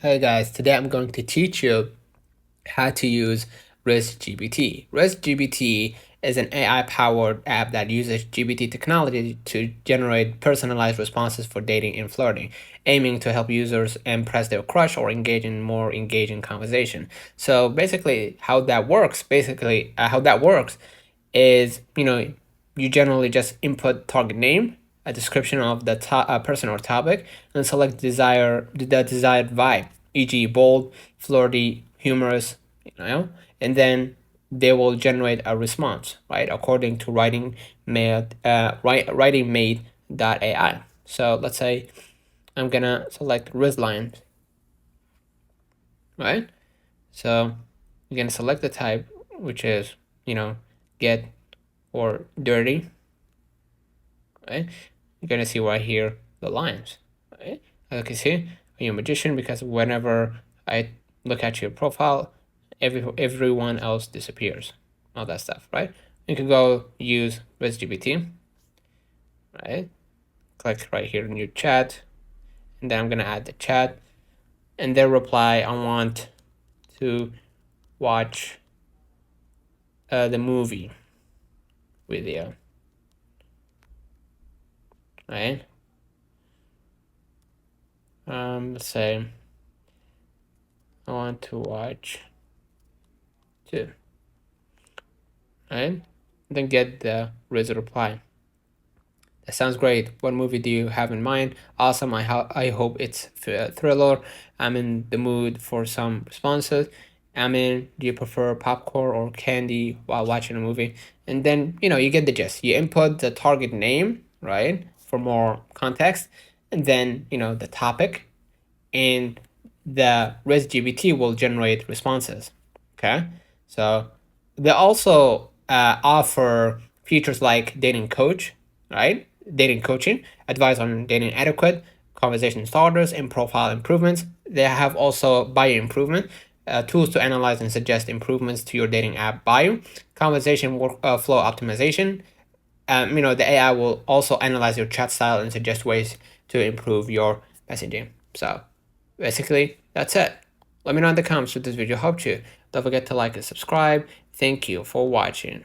Hey guys, today I'm going to teach you how to use RizzGpt. RizzGpt is an AI-powered app that uses GPT technology to generate personalized responses for dating and flirting, aiming to help users impress their crush or engage in more engaging conversation. So basically, how that works is, you generally just input target name, a description of the person or topic, and select the desired vibe, e.g., bold, flirty, humorous, and then they will generate a response, right, according to writing made.ai. So let's say I'm gonna select Rizz lines, right? So you're gonna select the type, which is get or dirty, right? You're gonna see right here the lines, right? As you can see, you're a magician because whenever I look at your profile, everyone else disappears, all that stuff, right? You can go use RizzGpt, right? Click right here in your chat, and then I'm gonna add the chat, and then reply, I want to watch the movie video, right? Let's say I want to watch too, right? Then get the Rizz reply. That sounds great. What movie do you have in mind? Awesome. I hope it's a thriller. I'm in the mood for some responses. Do you prefer popcorn or candy while watching a movie? And then, you get the gist. You input the target name, right, for more context. And then, the topic. And the RizzGPT will generate responses. Okay? So they also offer features like dating coach, right? Dating coaching, advice on dating etiquette, conversation starters, and profile improvements. They have also bio improvement, tools to analyze and suggest improvements to your dating app bio, conversation workflow optimization. The AI will also analyze your chat style and suggest ways to improve your messaging. So basically, that's it. Let me know in the comments if this video helped you. Don't forget to like and subscribe. Thank you for watching.